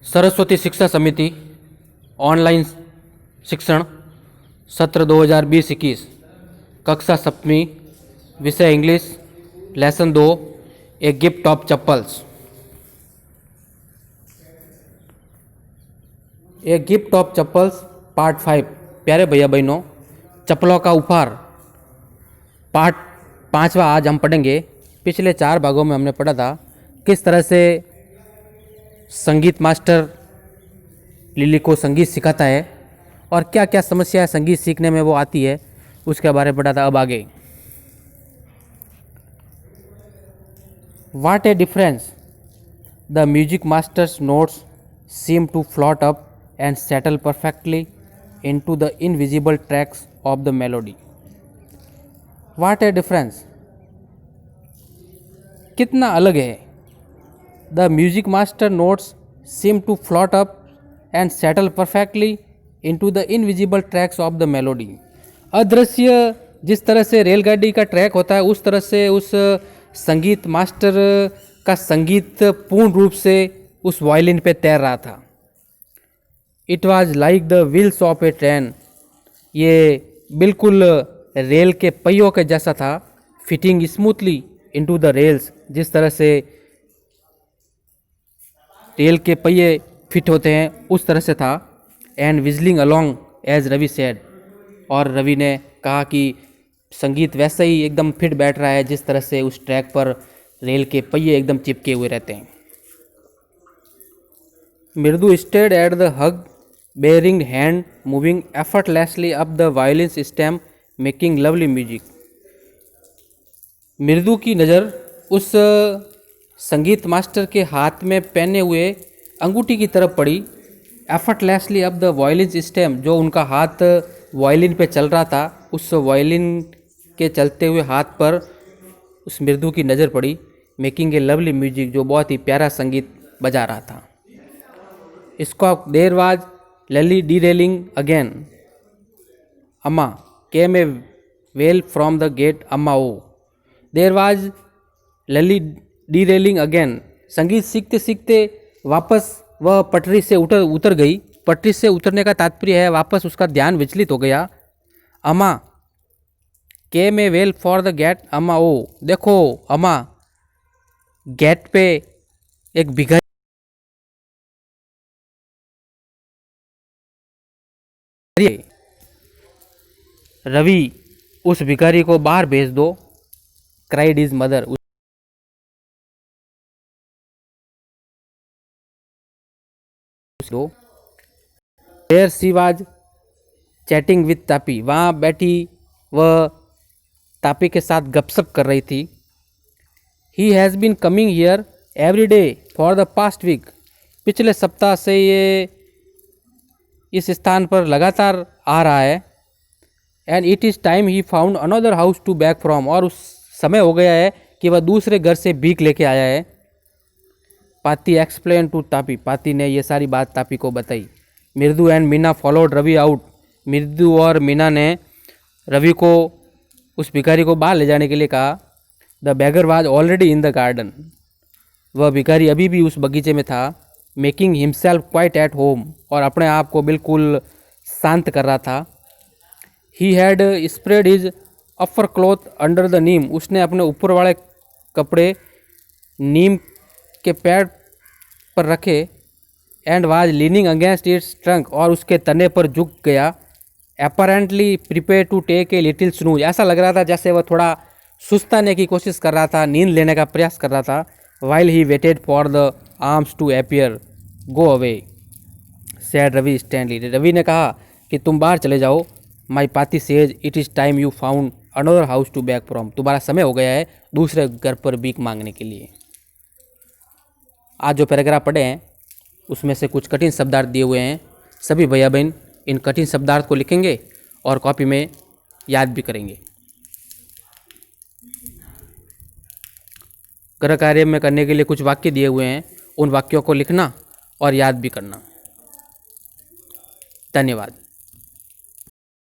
सरस्वती शिक्षा समिति ऑनलाइन शिक्षण सत्र 2020-21 कक्षा 7वीं विषय English lesson 2 a gift of chappals. A gift of chappals part 5। प्यारे भैया बहनों, चप्पलों का उपहार पार्ट 5वां आज हम पढ़ेंगे। पिछले 4 भागों में हमने पढ़ा था किस तरह से संगीत मास्टर लिली को संगीत सिखाता है और क्या क्या समस्या संगीत सीखने में वो आती है, उसके बारे में पढ़ा था। अब आगे, what a difference the music masters notes seem to float up and settle perfectly into the invisible tracks of the melody. What a difference, कितना अलग है। The music master notes seem to float up and settle perfectly into the invisible tracks of the melody. अदृश्य जिस तरह से रेलगाड़ी का track होता है, उस तरह से उस संगीत मास्टर का संगीत पूर्ण रूप से उस वायलिन पे तैर रहा था। It was like the wheels of A train, ये बिल्कुल रेल के पहियों के जैसा था। Fitting smoothly into the rails, जिस तरह से रेल के पहिए फिट होते हैं उस तरह से था। And whistling along as Ravi said, और रवि ने कहा कि संगीत वैसे ही एकदम फिट बैठ रहा है जिस तरह से उस ट्रैक पर रेल के पहिए एकदम चिपके हुए रहते हैं। Mridu stayed at the hug, bearing hand moving effortlessly up the violin's stem making lovely music. Mridu की नज़र उस संगीत मास्टर के हाथ में पहने हुए अंगूठी की तरफ पड़ी। Effortlessly up the violin stem, जो उनका हाथ वायलिन पे चल रहा था, उस वायलिन के चलते हुए हाथ पर उस मृदु की नज़र पड़ी। मेकिंग ए लवली म्यूजिक, जो बहुत ही प्यारा संगीत बजा रहा था। इसको there was Lalli derailing again, Amma came a wail from the gate, Amma oh. There was Lalli derailing again, संगीत सीखते सीखते वापस वह पटरी से उतर गई। पटरी से उतरने का तात्पर्य है वापस उसका ध्यान विचलित हो गया। अम्मा came a well for the gate, Amma ओ। देखो अम्मा, गेट पे एक भिखारी, रवि उस भिखारी को बाहर भेज दो। Cried his mother, there she was chatting with Tapi, वहाँ बैठी वह तापी के साथ गपशप कर रही थी। He has been coming here every day for the past week, पिछले सप्ताह से ये इस स्थान पर लगातार आ रहा है। And it is time he found another house to back from, और उस समय हो गया है कि वह दूसरे घर से भीख लेके आया है। पाती एक्सप्लेन टू तापी, पाती ने ये सारी बात तापी को बताई। Mridu and Meena followed Ravi out, Mridu और मीना ने रवि को उस भिखारी को बाहर ले जाने के लिए कहा। The beggar was already in the garden, वह भिखारी अभी भी उस बगीचे में था। Making himself quite at home, और अपने आप को बिल्कुल शांत कर रहा था। He had spread his upper cloth under the neem, उसने अपने ऊपर वाले कपड़े नीम के पेड़ पर रखे। And was leaning against its trunk, और उसके तने पर झुक गया। Apparently prepare to take a little snooze, ऐसा लग रहा था जैसे वह थोड़ा सुस्ताने की कोशिश कर रहा था, नींद लेने का प्रयास कर रहा था। While he waited for the arms to appear, go away said Ravi sternly, Ravi ने कहा कि तुम बाहर चले जाओ। My Pati says it is time you found another house to back from, तुम्हारा समय हो गया है दूसरे घर पर भीख मांगने के लिए। आज जो पैराग्राफ पढ़े हैं उसमें से कुछ कठिन शब्दार्थ दिए हुए हैं। सभी भैया बहन इन कठिन शब्दार्थ को लिखेंगे और कॉपी में याद भी करेंगे। गृह कार्य में करने के लिए कुछ वाक्य दिए हुए हैं, उन वाक्यों को लिखना और याद भी करना। धन्यवाद।